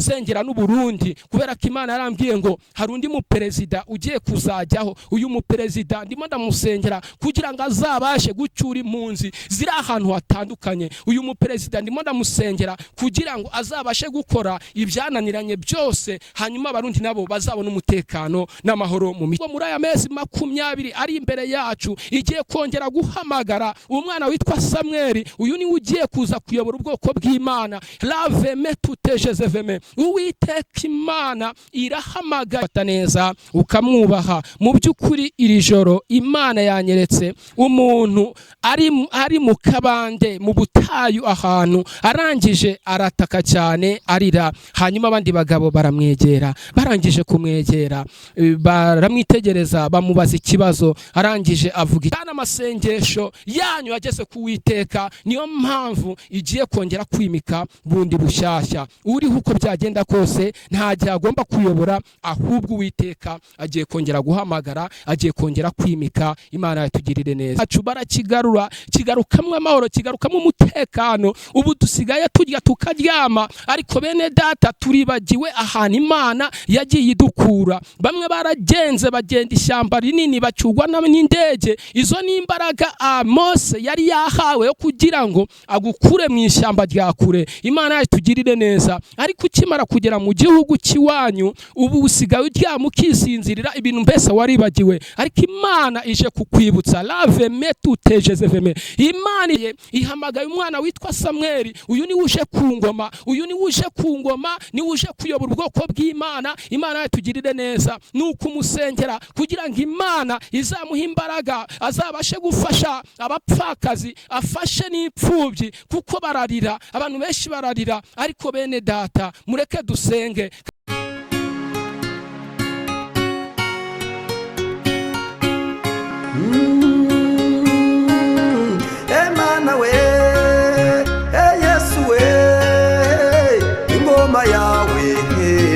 sengera n'u Burundi kubera ko Imana yarambwiye ngo hari undi mu perezida ugiye kuzajyaho. Uyu mu perezida ndimo ndamusengera kugira ngo azabashe gucyura impunzi ziri ahantu hatandukanye. Uyu mu perezida ndimo ndamusengera kugira ngo azabashe gukora ibyananiranye byose, hanyuma abarundi nabo bazabona umutekano n'amahoro mu mico. Muri aya mezi 20 ari imbere yacu igiye kongera guhamagara umwana witwa Samuel. Uyu ni ugiye kuza kuyobora ubwoko bw'Imana. Laveme tutejezeveme. Uwiteka Imana irahamagara neza ukamwubaha. Mu by'ukuri iri joro Imana yanyeretse umuntu ari mu kabande mu butayu ahantu, arangije arataka cyane arira. Hanyuma abandi bagabo baramwegera, barangije kumwegera baramwitegereza bamubaza ikibazo, arangije avuga cyane amasengesho yanyu yageze ku Uwiteka, niyo mpamvu igiye kongera kwimika bundi bushyashya. Uriho uko byagenda kose nta gihe agomba kuyobora, ahubwo Uwiteka agiye kongera guhamagara, agiye kongera kwimika. Imana yatugirire neza. Acu barakigarura, kigarukamwe amahoro, kigarukamwe umutekano. Ubu dusigaye turya tukaryama, ariko bene data turibagiwe ahantu Imana yagiye idukura. Bamwe baragenze bagenda ishyamba rinini bacugwa n'indege. Izo ni imbaraga Mose yari yahawe yo kugira ngo agukure mu ishyamba rya kure. Imana yatugirire neza. Ariko ukimara kugera mu gihugu kiwanyu, ubu usigaye uryama ukisinzirira, ibintu mbese waribagiwe. Ariko Imana ije kukwibutsa. Lave metutejezeveme. Imana ihamagaye umwana witwa Samuel. Uyu ni uje ku ngoma, uyu ni uje ku ngoma, ni uje kuyobora ubwoko bw'Imana. Imana yatugirire neza. Nuko umusengera kugira ngo Imana izamuha imbaraga, azabashe gufasha abapfakazi, afashe n'ipfubyi, kuko bararira, abantu benshi bararira. Ariko bene data mureke dusenge. Emana we, Yesu we, ingoma yawe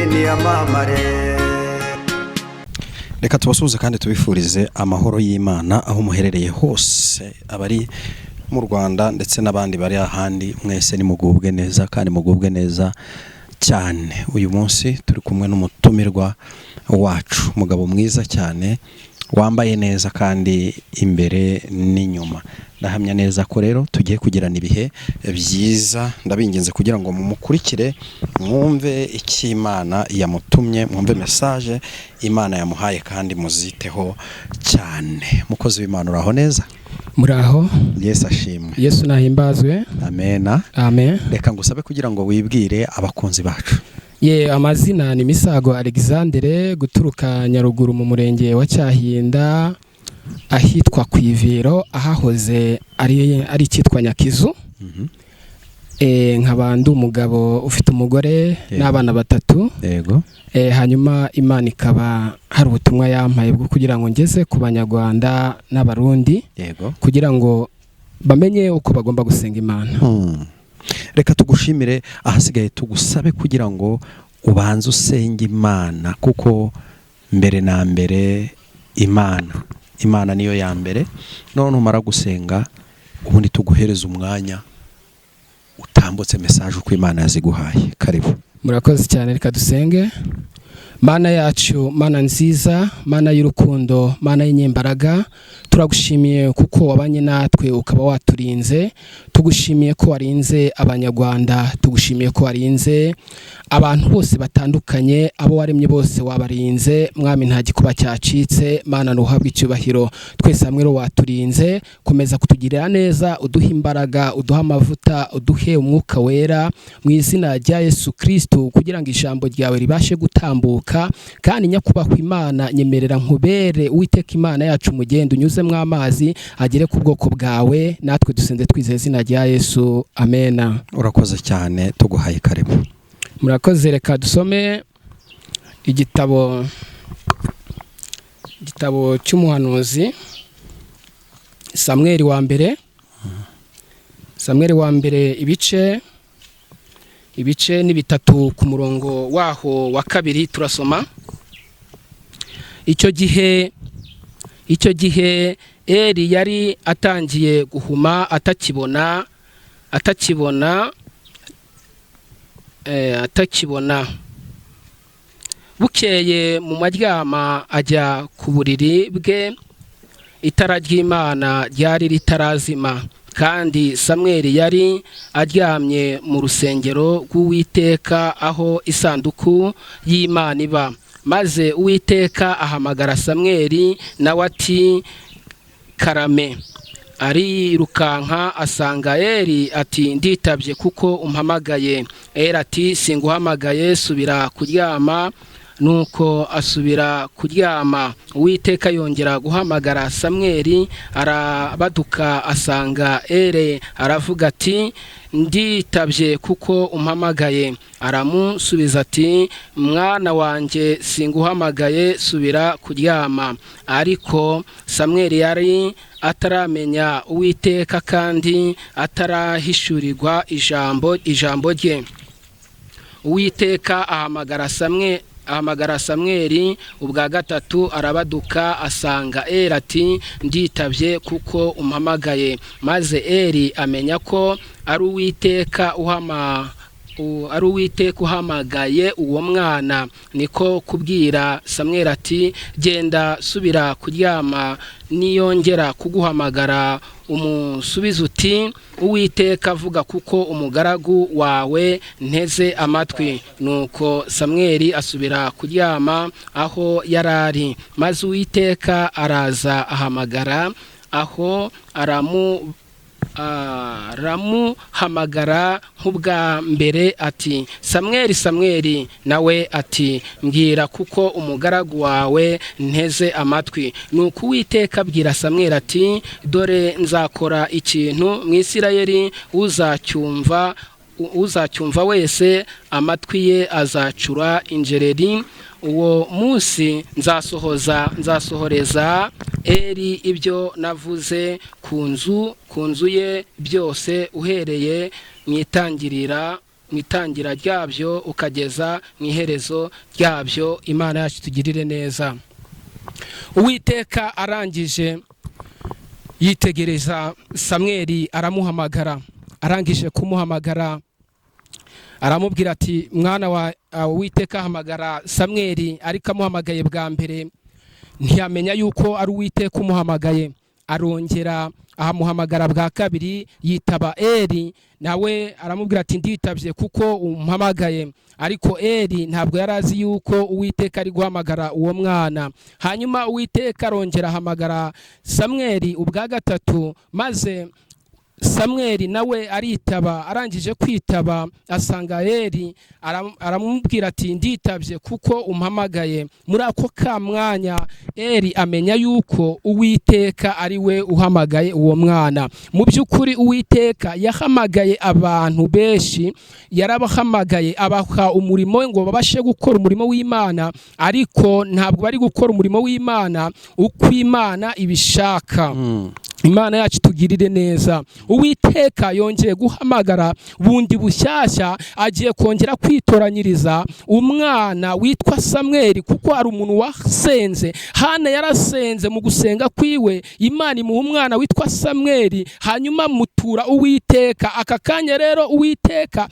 ni amamare. Reka tubasuhuze kandi tubifurize amahoro y'Imana aho muherereye hose, abari mu Rwanda ndetse n'abandi bari ahandi. Mwese ni mugubwe neza kandi mugubwe neza cyane. Uyu munsi turi kumwe n'umutumirwa wacu, umugabo mwiza cyane wambaye neza kandi imbere n'inyuma. Ndahamya neza ko rero tugiye kugirana ibihe byiza. Ndabinginze kugira ngo mumukurikire, mwumve iki Imana yamutumye, mwumve message Imana yamuhaye kandi muziteho cyane. Mukozi w'Imana uraho neza? Muraho. Yesu ashimwe. Yesu nahimbazwe. Amena. Amen. Reka ngusabe kugira ngo wibwire abakunzi bacu. Amazina ni Misago Alexandre, guturuka Nyaruguru mu murenge wa Cyahinda, ahitwa Kwiviro, ahahoze ari cyitwa Nyakizu. Nkaba ndi umugabo ufite umugore n'abana 3. Yego. Hanyuma Imana ikaba hari ubutumwa yampaye bwo kugira ngo ngeze ku Banyarwanda n'Abarundi. Yego. Kugira ngo bamenye uko bagomba gusenga Imana. Reka tugushimire, ahasigaye tugusabe kugira ngo ubanze usenge Imana, kuko mbere na mbere Imana niyo ya mbere. None umara gusenga ubundi tuguhereza umwanya utambutse message uko Imana yaziguhaye. Karibu. Murakoze cyane. Reka dusenge. Mana yacu, Mana nziza, Mana y'urukundo, Mana y'inyembaraga, turagushimiye kuko wabanye natwe ukaba waturinze. Tugushimiye ko warinze Abanyarwanda, tugushimiye ko warinze abantu bose batandukanye, abo waremye bose wabarinze. Mwami nta gikuba cyacitse, Mana nuhabwe icyubahiro. Twese hamwe ro waturinze, komeza kutugirira neza, uduha imbaraga, uduha amavuta, uduhe umwuka wera, mu izina rya Yesu Kristo, kugira ngo ijambo ryawe ribashe gutambuka. Kandi nyakubahwa Imana, nyemerera nkubere Uwiteka Imana yacu umugendo unyuzemwo amazi agere ku bwoko bwawe. Natwe dusenze twizeye izina rya Yesu. Amena. Urakoze cyane, tuguhaye karibu. Murakoze. Reka dusome igitabo cy'umuhanuzi Samuel wa mbere. Samuel wa mbere ibice ni 3 ku murongo waho wa 2 turasoma. Icyo gihe Eli yari atangiye guhuma, atakibona atakibona. Bukeye mu maryama ajya ku buriri bwe, itara ry'Imana ryari ritarazima, kandi Samweli yari aryamye mu rusengero rw'Uwiteka aho isanduku y'Imana iba. Maze Uwiteka ahamagara Samweli, nawe ati karame. Arirukanka asanga Eli, ati nditabye kuko umpamagaye. Eli ati singuhamagaye, subira kuryama. Nuko asubira kuryama. Uwiteka yongera guhamagara Samweli, arabaduka asanga Eli, aravuga ati nditabye kuko umpamagaye. Aramusubiza ati mwana wanjye singuhamagaye, subira kuryama. Ariko Samweli yari ataramenya Uwiteka kandi atarahishurirwa ijambo rye. Uwiteka ahamagara Samweli ubwa gatatu, arabaduka asanga Eli, ati nditabye kuko umpamagaye. Maze Eli amenya ko ari Uwiteka uhamagaye uwo mwana. Niko kubwira Samweli ati genda subira kuryama, niyongera kuguhamagara umusubiza uti Uwiteka avuga kuko umugaragu wawe nteze amatwi. Nuko Samweli asubira kuryama aho yarari. Maze Uwiteka araza ahamagara aho, aramuhamagara nk'ubwa mbere ati Samweli, Samweli. Nawe ati mbwira kuko umugaragu wawe nteze amatwi. Nuko Uwiteka abwira Samweli ati dore nzakora ikintu mu Isirayeli, uzacyumva wese amatwi ye azacura injereri. Uwo munsi nzasohoreza Eli ibyo navuze ku nzu ye byose, uhereye mu itangira ryabyo ukageza mu iherezo ryabyo. Imana yacu tugirire neza. Uwiteka arangije yitegereza Samweli, aramuhamagara. Arangije kumuhamagara aramubwira ati mwana wa Uwiteka ahamagara Samweli, ariko amuhamagaye bwa mbere ntiyamenya yuko ari Uwiteka umuhamagaye. Arongera ahamuhamagara bwa kabiri, yitaba Eli, nawe aramubwira ati nditabye kuko umpamagaye. Ariko Eli ntabwo yari azi yuko Uwiteka ari guhamagara uwo mwana. Hanyuma Uwiteka arongera ahamagara Samweli ubwa gatatu, maze Samweli nawe aritaba. Arangije kwitaba asanga Eli, aramubwira ati nditabye kuko umpamagaye. Muri ako ka mwanya Eli amenya yuko Uwiteka ari we uhamagaye uwo mwana. Mu by'ukuri Uwiteka yahamagaye abantu benshi, yarabahamagaye abaha umurimo ngo babashe gukora umurimo w'Imana, ariko ntabwo bari gukora umurimo w'Imana uko Imana ibishaka. Imana yacu tugirire neza. Uwiteka yongeye guhamagara bundi bushyashya, agiye kongera kwitoranyiriza umwana witwa Samweli, kuko ari umuntu wasenze. Hana yarasenze, mu gusenga kwiwe Imana imuha umwana witwa Samweli, hanyuma mutura Uwiteka. Aka kanya rero Uwiteka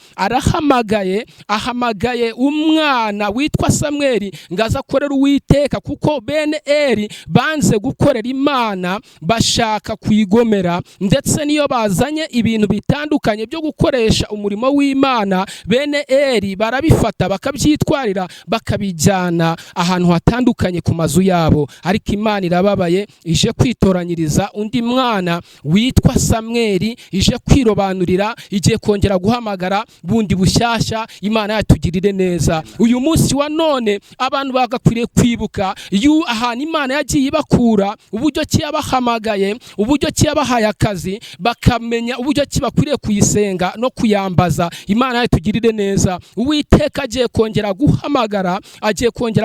ahamagaye umwana witwa Samweli ngaza akorera Uwiteka, kuko bene Eli banze gukorera Imana, bashaka kwigomera. Ndetse niyo bazanye ibintu bitandukanye byo gukoresha umurimo w'Imana, bene Eli barabifata bakabyitwarira, bakabijyana ahantu hatandukanye ku mazu yabo. Ariko Imana irababaye, ije kwitoranyiriza undi mwana witwa Samweli, ije kwirobanurira, igiye kongera guhamagara bundi bushyashya. Imana yatugirire neza. Uyu munsi wa none abantu bagakwiriye kwibuka ahantu Imana yagiye ibakura, uburyo ki yabahamagaye, uburyo ki yabahaye akazi, bakamenya uburyo ki bakwiriye kuyisenga no kuyambaza. Imana yatugirire neza. Uwiteka agiye kongera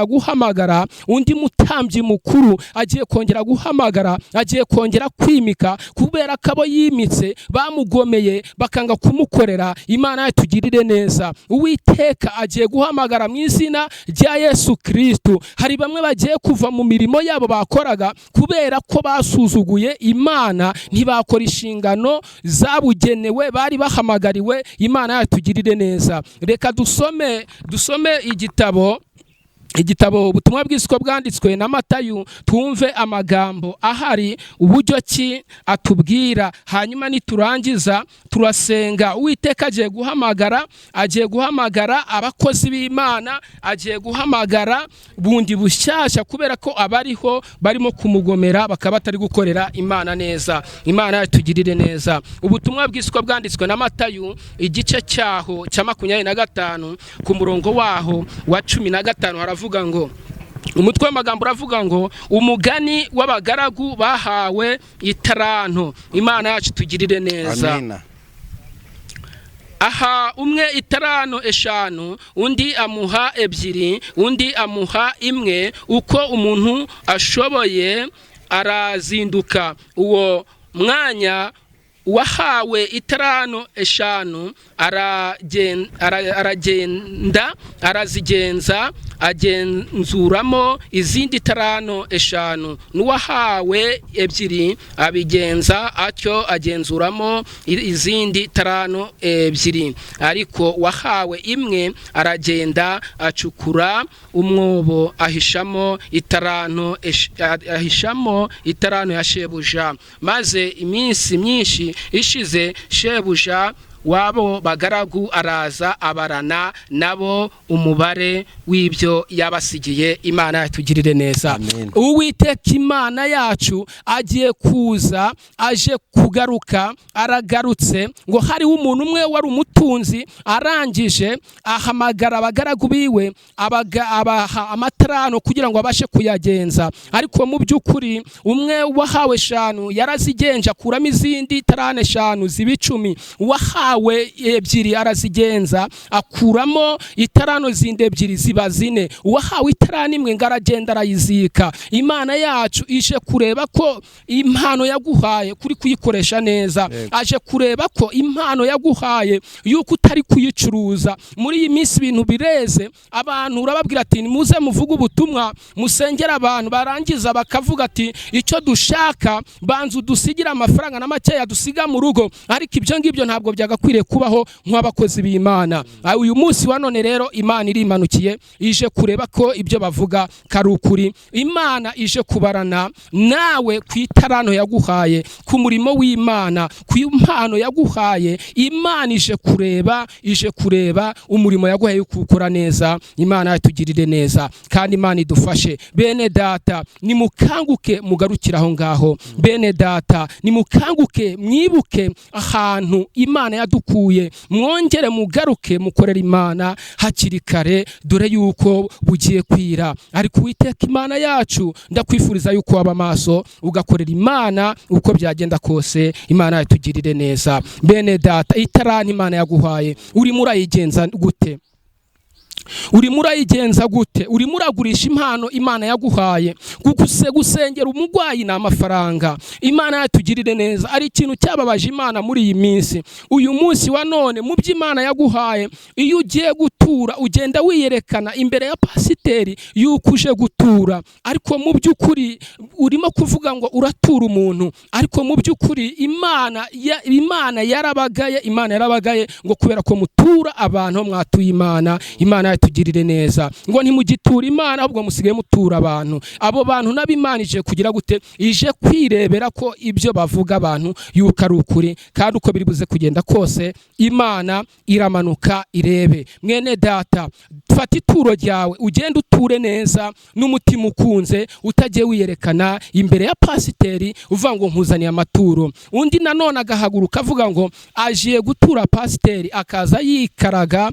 guhamagara undi mutambyi mukuru, agiye kongera guhamagara, agiye kongera kwimika, kubera ko abo yimitse bamugomeye bakanga kumukorera. Imana yatugirire neza. Uwiteka agiye guhamagara mu izina rya Yesu Kristo. Hari bamwe bagiye kuva mu mirimo yabo bakoraga kubera ko basuzuguye Imana. imana ntibakora inshingano zabugenewe bari bahamagariwe. Imana yatugirire neza. Reka dusome igitabo ubutumwa bw'isi ko bwanditswe na Matayo, twumve amagambo ahari uburyo ki atubwira. Hanyuma niturangiza turasenga. Uwiteka agiye guhamagara abakozi b'Imana, agiye guhamagara bundi bushyashya, kubera ko abariho barimo kumugomera bakaba batari gukorera Imana neza. Imana yatugirire neza. Ubutumwa bw'isi ko bwanditswe na Matayo, igice cyaho cya 25 ku murongo waho wa 15 haravuga ngo, umutwe w'amagambo uravuga ngo umugani w'abagaragu bahawe itaranto. Imana yacu tugirire neza. Amina. Aha umwe itaranto 5, undi amuha 2, undi amuha 1, uko umuntu ashoboye arazinduka. Uwo mwanya wahawe itaranto 5 aragenda arazigenza, agenzuramo izindi taranto 5. N'uwahawe 2 abigenza atyo, agenzuramo izindi taranto 2. Ariko wahawe 1 aragenda acukura umwobo ahishamo itaranto ya shebuja. Maze iminsi myinshi ishize, shebuja wabo bagaragu araza abarana nabo umubare w'ibyo yabasigiye. Imana yatugirire neza. Amen. Uwiteka Imana yacu agiye kuza, aje kugaruka, aragarutse. Ngo hariho umuntu umwe wari umutunzi, arangije ahamagara abagaragu biwe abaha amataranto kugira ngo abashe kuyagenza. Ariko mu by'ukuri umwe wahawe 5 yarazigenje akuramo izindi taranto 5 ziba 10. Wahawe 2 arazigenza akuramo itaranto zindi 2 ziba 4. Uwahawe itaranto 1 ngaragenda arayizika. Imana yacu ije kureba ko impano yaguhaye kuri kuyikoresha neza. Aje kureba ko impano yaguhaye yuko utari kuyicuruza. Muri iyi minsi ibintu bireze, abantu urababwira ati muze muvuge ubutumwa, musengera abantu, barangiza bakavuga ati icyo dushaka banzu dusigira amafaranga na makeya dusiga mu rugo. Ariko ibyo ngibyo ntabwo byagakwiriye kubaho nk'abakozi b'Imana. Uyu munsi wa none rero Imana irimanukiye, ije kureba ko ibyo bavuga kari ukuri. Imana ije kubarana nawe ku itaranto yaguhaye, ku murimo w'Imana, ku impano yaguhaye. Imana ije kureba umurimo yaguhaye ukukora neza. Imana yatugirire neza kandi Imana idufashe. Bene data nimukanguke mugarukira aho ngaho. Bene data nimukanguke mwibuke ahantu Imana yadukuye, mwongere mugaruke mukorera Imana hakiri kare, dore yuko bugiye kwira. Ariko Uwiteka Imana yacu ndakwifuriza yuko waba maso ugakorera Imana uko byagenda kose. Imana yatugirire neza. Bene data itaranto Imana yaguhaye urimo urayigenza gute? Urimo urayigenza gute? Urimo uragurisha impano Imana yaguhaye? Gusengera umugwayi na amafaranga. Imana yatugirire neza. Ari ikintu cyababaje Imana muri iyi minsi. Uyu munsi wa none mu by'Imana yaguhaye, iyo ugiye gutura ugenda wiyerekana imbere ya pasiteri yuko uje gutura, ariko mu by'ukuri urimo kuvuga ngo uratura umuntu, ariko mu by'ukuri Imana yarabagaye ngo kubera ko mutura abantu mwatuye Imana. Imana yatugirire neza. Ngo ntimugitura Imana ahubwo musigaye mutura abantu. Abo bantu nabimanije kugira gute? Ije kwirebera ko ibyo bavuga abantu yuko ari ukuri, kandi uko biri buze kugenda kose Imana iramanuka irebe. Mwene data, fata ituro ryawe ugende uture neza n'umutima ukunze, utagiye wiyerekana imbere ya pasiteri uvuga ngo nkuzaniye amaturo. Undi nanone agahaguruka avuga ngo agiye gutura pasiteri, akaza yikaraga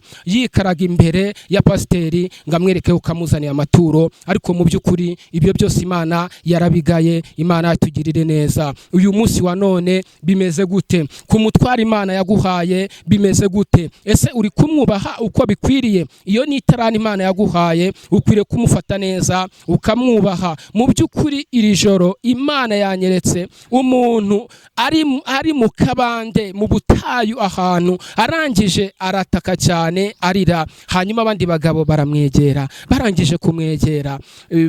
imbere ya pasiteri ngamwereke ukamuzaniye amaturo. Ariko mu by'ukuri ibyo byose Imana yarabigaye. Imana yatugirire neza. Uyu munsi wa none bimeze gute? Ku mutwara Imana yaguhaye bimeze gute? Ese uri kumwubaha uko bikwiriye? Iyo ni amatarani Imana yaguhaye ukwiriye kumufata neza ukamwubaha. Mu by'ukuri iri joro Imana yanyeretse umuntu ari mu kabande mu butayu ahantu, arangije arataka cyane arira. Hanyuma abandi bagabo baramwegera, barangije kumwegera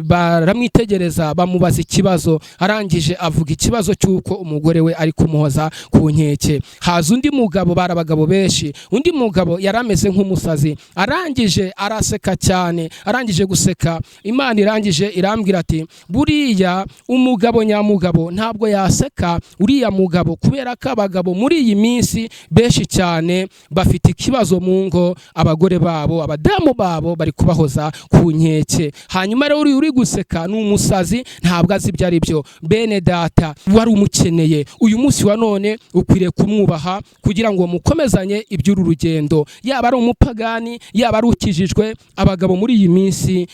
baramwitegereza bamubaza ikibazo, arangije avuga ikibazo cy'uko umugore we ari kumuhoza ku nkeke. Haza undi mugabo, barabagabo benshi, undi mugabo yarameze nk'umusazi, arangije araseka cyane. Arangije guseka Imana irangije irambwira ati buriya umugabo nyamugabo ntabwo yaseka uriya mugabo, kubera ko abagabo muri iyi minsi benshi cyane bafite ikibazo mu ngo, abagore babo abadamu babo bari kubahoza ku nkeke. Hanyuma rero uri guseka ni umusazi, ntabwo azi ibyo ari byo. Bene data, wari umukeneye uyu munsi wa none ukwiriye kumwubaha kugira ngo mukomezanye iby'uru rugendo. Yaba ari umupagani, yaba ari ukijijwe, abagabo muri iyi minsi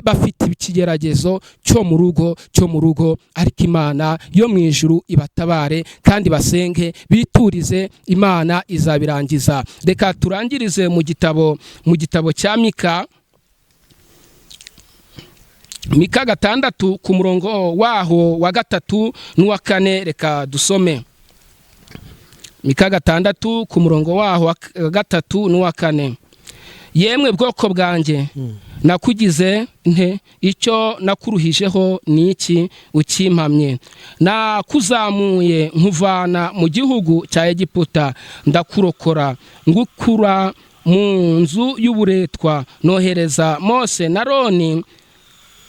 bafite ikigeragezo cyo mu rugo, ariko Imana yo mu ijuru ibatabare kandi basenge biturize, Imana izabirangiza. Reka turangirize mu gitabo cya Mika 6 ku murongo waho wa 3 n'uwa 4. Reka dusome Mika 6 ku murongo waho wa 3 n'uwa 4. Yemwe bwoko bwanjye, nakugize nte? Icyo nakuruhijeho ni iki ukimpamye? Nakuzamuye nkuvana mu gihugu cya Egiputa, ndakurokora ngukura mu nzu y'uburetwa, nohereza Mose na Aroni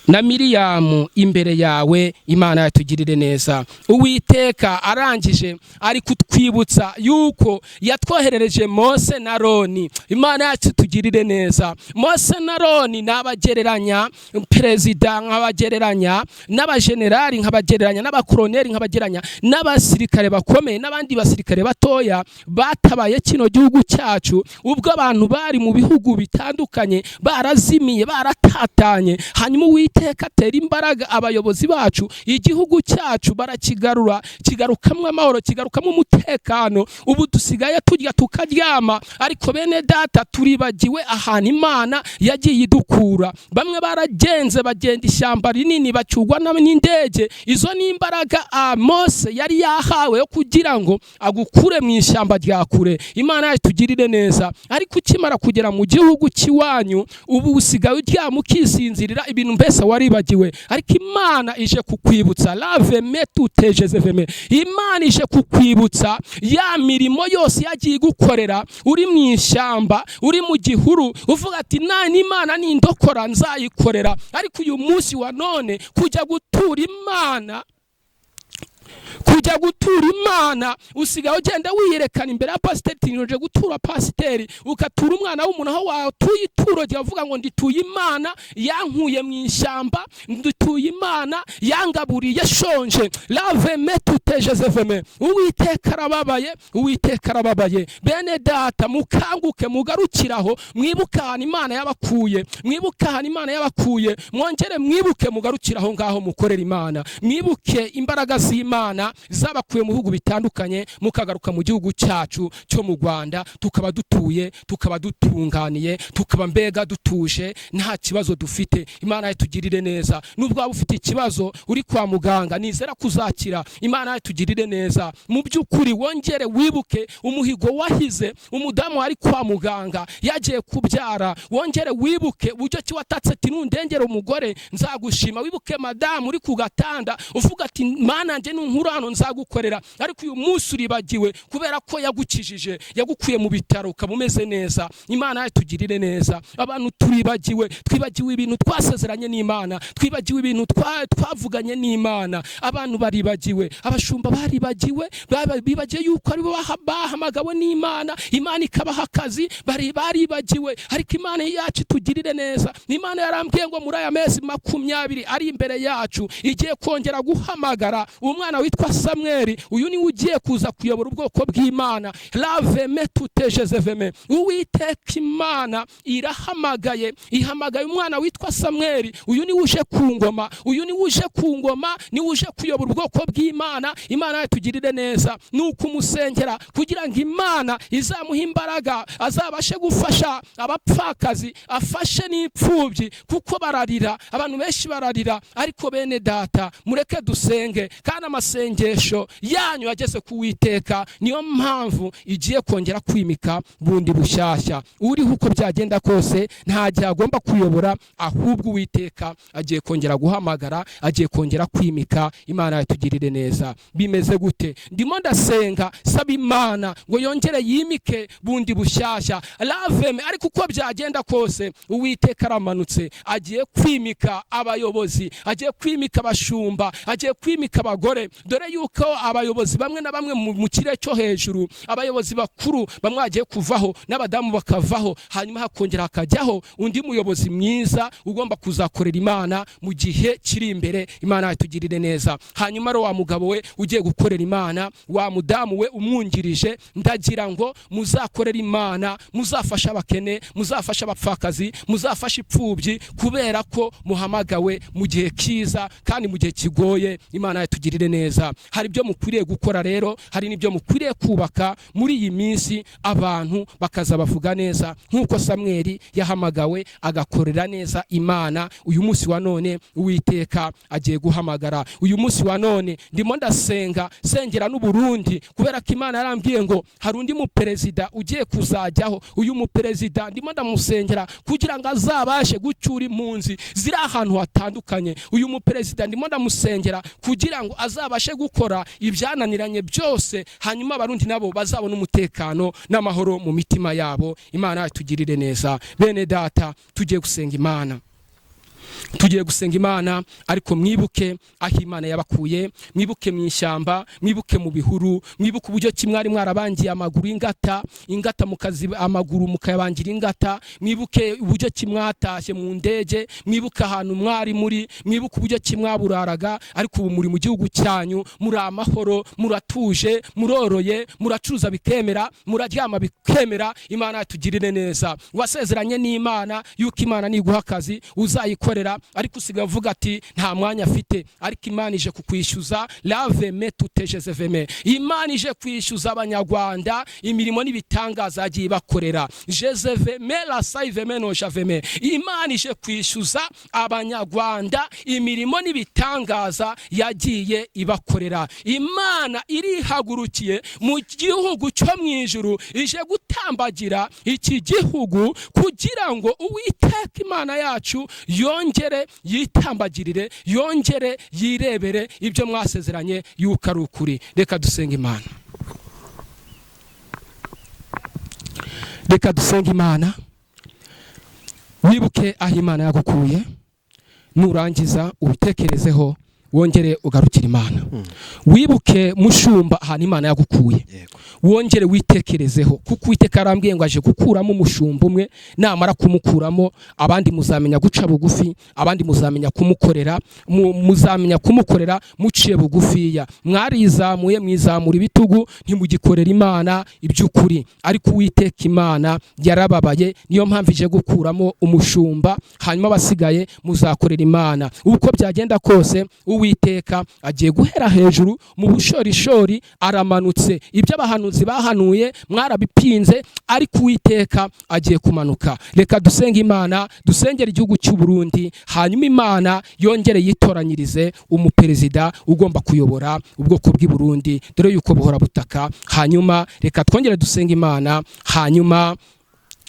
na Miriyamu imbere yawe. Imana yatugirire neza. Uwiteka arangije ari kutwibutsa yuko yatwoherereje Mose na Aroni. Imana yatugirire neza. Mose na Aroni nabagereranya perezida, nkabagereranya n'abagenerali, nkabagereranya n'abakoloneli, nkabagereranya n'abasirikare bakomeye n'abandi basirikare batoya batabaye kino gihugu cyacu, ubwo abantu bari mu bihugu bitandukanye barazimiye, baratatanye. Hanyuma Uwiteka atera imbaraga abayobozi bacu, igihugu cyacu barakigarura, kigarukamwe amahoro, kigarukamwe umutekano. Ubu dusigaye turya tukaryama, ariko bene data turibagiwe ahantu Imana yagiye idukura. Bamwe baragenze bagenda ishyamba rinini bacugwa n'indege. Izo ni imbaraga Mose yari yahawe yo kugira ngo agukure mu ishyamba rya kure. Imana yatugirire neza. Ariko ukimara kugera mu gihugu kiwanyu, ubu usigaye uryama ukisinzirira, ibintu mbese waribagiwe. Ariko Imana ije kukwibutsa, lave metutejeze veme, Imana ije kukwibutsa ya mirimo yose yagiye gukorera uri mu ishyamba, uri mu gihuru, uvuga ati nani Imana nindokora nzayikorera. Ariko uyu munsi wa none kujya gutura Imana usigaye ugenda wiyerekana imbere ya pasiteri, nje gutura pasiteri, ukatura umwana w'umuntu aho watuye ituro rya uvuga ngo ndituye Imana yankuye mu ishyamba, ndituye Imana yangaburiye shonje. Lave metutejeze veme. Uwiteka arababaye. Bene data, mukanguke mugarukiraho, mwibuka ahantu Imana yabakuye, mwongere mwibuke mugarukiraho ngaho mukorera Imana, mwibuke imbaraga z'Imana zabakuye mu bihugu bitandukanye, mukagaruka mu gihugu cyacu cyo mu Rwanda, tukaba dutuye, tukaba dutunganiye, tukaba mbega dutuje, nta kibazo dufite. Imana yatugirire neza. Nubwo waba ufite ikibazo uri kwa muganga, nizera kuzakira. Imana yatugirire neza. Mu by'ukuri wongere wibuke umuhigo wahize umudamu ari kwa muganga yagiye kubyara, wongere wibuke uburyo ki watatse ati nundengera umugore nzagushima. Wibuke madamu uri ku gatanda uvuga ati Mana nje nunkuru hano nzagukorera, ariko uyu munsi uribagiwe kubera ko yagukijije, yagukuye mu bitaro ukaba umeze neza. Imana yatugirire neza. Abantu twibagiwe ibintu twasezeranye n'Imana, twibagiwe ibintu twavuganye n'Imana. Abantu baribagiwe, abashumba baribagiwe, bibagiye yuko ari bo bahamagawe n'Imana, Imana ikabaha akazi, baribagiwe. Ariko Imana yacu tugirire neza. Imana yarambwiye ngo muri aya mezi 20 ari imbere yacu igiye kongera guhamagara umwana umwana witwa Samweli, uyu ni ugiye kuza kuyobora ubwoko bw'Imana. Laveme tutejezeveme, Uwiteka Imana irahamagaye, ihamagaye umwana witwa Samweli, uyu ni uje ku ngoma, uyu ni uje ku ngoma, ni uje kuyobora ubwoko bw'Imana. Imana yatugirire neza, nuko umusengera kugira ngo Imana izamuha imbaraga, azabashe gufasha abapfakazi, afashe n'imfubyi, kuko bararira, abantu benshi bararira. Ariko bene data, mureke dusenge, kandi amasengesho yanyu yageze ku Uwiteka, niyo mpamvu igiye kongera kwimika bundi bushyashya. Uriho uko byagenda kose nta gihe agomba kuyobora, ahubwo Uwiteka agiye kongera guhamagara, agiye kongera kwimika. Imana yatugirire neza. Bimeze gute? Ndimo ndasenga saba Imana ngo yongere yimike bundi bushyashya, laveme. Ariko uko byagenda kose Uwiteka aramanutse, agiye kwimika abayobozi, agiye kwimika abashumba, agiye kwimika abagore. Dore yuko abayobozi bamwe na bamwe mu kirere cyo hejuru, abayobozi bakuru bamwe bagiye kuvaho, n'abadamu bakavaho, hanyuma hakongera hakajyaho undi muyobozi mwiza ugomba kuzakorera Imana mu gihe kiri imbere. Imana yatugirire neza. Hanyuma ro wa mugabo we ugiye gukorera Imana, wa mudamu we umwungirije, ndagira ngo muzakorera Imana, muzafasha abakene, muzafasha abapfakazi, muzafasha ipfubyi, kubera ko muhamagawe mu gihe kiza kandi mu gihe kigoye. Imana yatugirire neza. Hari ibyo mukwiriye gukora rero, hari n'ibyo mukwiriye kubaka muri iyi minsi, abantu bakaza bavuga neza nk'uko Samweli yahamagawe agakorera neza Imana. Uyu munsi wa none Uwiteka agiye guhamagara. Uyu munsi wa none ndimo ndasenga, sengera n'u Burundi, kubera ko Imana yarambwiye ngo hari undi muperezida ugiye kuzajyaho. Uyu muperezida ndimo ndamusengera kugira ngo azabashe gucyura impunzi ziri ahantu hatandukanye. Uyu muperezida ndimo ndamusengera kugira ngo azabashe gukora ibyananiranye byose, hanyuma abarundi nabo bazabona umutekano n'amahoro mu mitima yabo. Imana yatugirire neza. Bene data, tugiye gusenga Imana, tugiye gusenga Imana. Ariko mwibuke aho Imana yabakuye, mwibuke mu ishyamba, mwibuke mu bihuru, mwibuke uburyo kimwari mwarabangiye amaguru ingata mukazi amaguru mukayabangira ingata, mwibuke uburyo kimwatashye mu ndege, mwibuke ahantu mwari muri, mwibuke uburyo kimwaburaraga. Ariko ubu muri mu gihugu cyanyu, muri amahoro, muratuje, muroroye, muracuruza bikemera, muraryama bikemera. Imana yatugirire neza. Wasezeranye n'Imana yuko Imana niguha akazi uzayikorera, ariko usigaye uvuga ati nta mwanya afite. Ariko Imana ije kukwishyuza. Laveme tutejezeveme, Imana ije kwishyuza Abanyarwanda imirimo n'ibitangaza yagiye bakorera. Jezeveme la saiveme no javeme, Imana ije kwishyuza Abanyarwanda imirimo n'ibitangaza yagiye ibakorera. Imana irihagurukiye mu gihugu cyo mu ijuru, ije gutambagira iki gihugu kugira ngo Uwiteka Imana yacu yongere yitambagirire, yongere yirebere ibyo mwasezeranye yuko ari ukuri. Reka dusenga Imana. Reka dusenga Imana. Wibuke aho Imana yagukuye, nurangiza ubitekerezeho, wongere ugarukira Imana. Wibuke mushumba ahantu Imana yagukuye, wongere witekerezeho, kuko Uwiteka arambwiye ngo aje gukuramo umushumba umwe, namara kumukuramo abandi muzamenya guca bugufi, abandi muzamenya kumukorera, muzamenya kumukorera muciye bugufiya. Mwarizamuye mwizamura ibitugu, ntimugikorera Imana iby'ukuri. Ariko Uwiteka Imana yarababaye, niyo mpamvu ije gukuramo umushumba, hanyuma abasigaye muzakorera Imana. Uko byagenda kose Uwiteka agiye guhera hejuru mu bushorishori, aramanutse. Ibyo abahanuzi bahanuye mwarabipinze, ariko Uwiteka agiye kumanuka. Reka dusenge Imana, dusengera igihugu cy'u Burundi, hanyuma Imana yongere yitoranyirize umuperezida ugomba kuyobora ubwoko bw'i Burundi, dore yuko buhora butaka. Hanyuma reka twongere dusenge Imana, hanyuma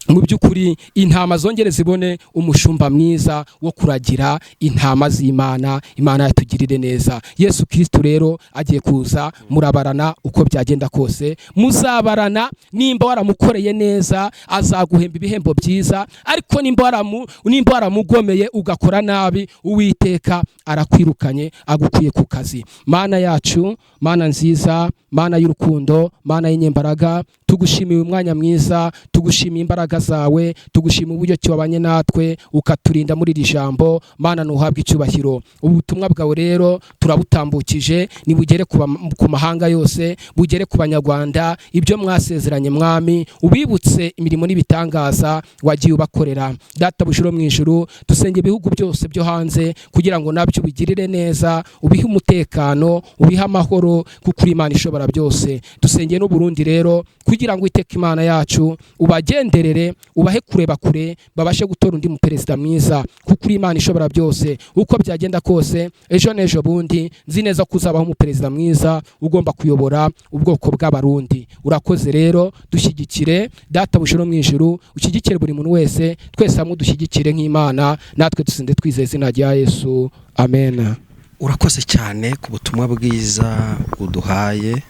mu by'ukuri intama zongere zibone umushumba mwiza wo kuragira intama z'Imana. Imana yatugirire neza. Yesu Kristo rero agiye kuza, murabarana uko byagenda kose, muzabarana. Nimba waramukoreye neza azaguhemba ibihembo byiza, ariko nimba waramugomeye ugakora nabi, Uwiteka arakwirukanye, agukuye ku kazi. Mana yacu, Mana nziza, Mana y'urukundo, Mana y'inyembaraga, tugushimiye umwanya mwiza, tugushimiye imbaraga imbaraga zawe, tugushima uburyo ki wabanye natwe ukaturinda muri iri jambo. Mana nuhabwe icyubahiro. Ubutumwa bwawe rero turabutambukije, nibugere ku mahanga yose, bugere ku banyarwanda. Ibyo mwasezeranye mwami, ubibutse imirimo n'ibitangaza wagiye ubakorera. Data bushiro mu ijuru, dusenge ibihugu byose byo hanze kugira ngo nabyo ubigirire neza, ubihe umutekano, ubihe amahoro, kuko uri Imana ishobora byose. Dusenge no Burundi rero kugira ngo iteka Imana yacu ubagenderere, ubahe kureba kure, babashe gutora undi muperezida mwiza, kuko uri Imana ishobora byose. Uko byagenda kose, ejo n'ejo bundi nzi neza kuzabaho umuperezida mwiza ugomba kuyobora ubwoko bw'abarundi. Urakoze rero, dushyigikire Data bushiro mu ijuru, ushyigikire buri muntu wese, twese hamwe dushyigikire nk'Imana, natwe dusinde twizeye izina rya Yesu. Amen. Urakoze cyane ku butumwa bwiza uduhaye,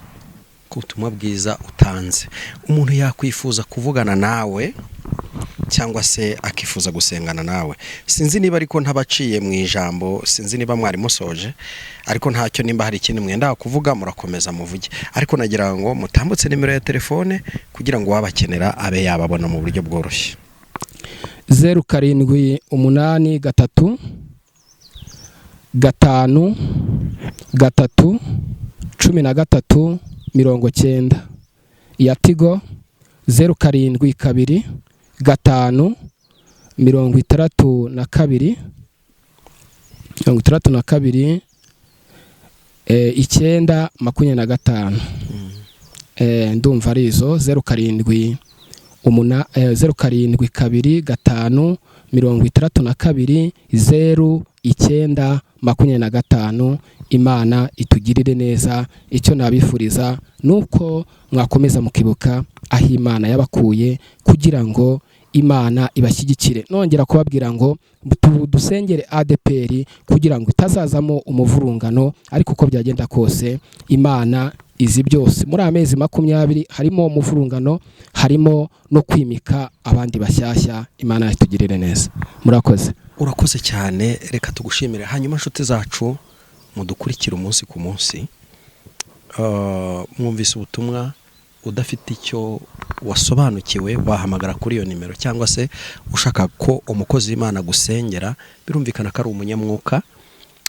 ku butumwa bwiza utanze. Umuntu yakwifuza kuvugana nawe cyangwa se akifuza gusengana nawe, sinzi niba ariko ntabaciye mu ijambo, sinzi niba mwari musoje, ariko ntacyo, nimba hari ikindi mwenda kuvuga murakomeza muvuge, ariko nagira ngo mutambutse nimero ya telefone kugira ngo wabakenera abe yababona mu buryo bworoshye. 0783 5 3 13 90 iya Tigo 0722 5 62 925 ndumva ari izo 07 0722 5 62 0925. Imana itugirire neza. Icyo nabifuriza nuko mwakomeza mukibuka aho Imana yabakuye kugira ngo Imana ibashyigikire. Nongera kubabwira ngo dusengere ADPR kugira ngo itazazamo umuvurungano, ariko uko byagenda kose Imana izi byose. Muri amezi 20 harimo umuvurungano, harimo no kwimika abandi bashyashya. Imana itugirire neza. Murakoze. Urakoze cyane, reka tugushimire. Hanyuma nshuti zacu mudukurikira umunsi ku munsi, mwumvise ubutumwa udafite icyo wasobanukiwe, wahamagara kuri iyo nimero, cyangwa se ushaka ko umukozi w'Imana gusengera, birumvikana ko ari umunyamwuka,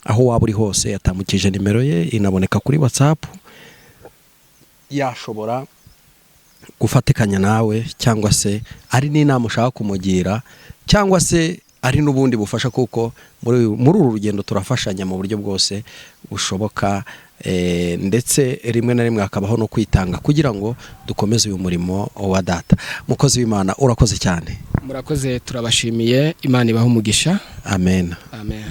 aho waba uri hose yatamukije nimero ye, inaboneka kuri WhatsApp, yashobora gufatikanya nawe, cyangwa se ari n'inama ushaka kumugira, cyangwa se ari n'ubundi bufasha, kuko muri uru rugendo turafashanya mu buryo bwose bushoboka, ndetse rimwe na rimwe hakabaho no kwitanga kugira ngo dukomeze uyu murimo wa Data. Mukozi w'Imana urakoze cyane. Murakoze, turabashimiye. Imana ibahe umugisha. Amen. Amen.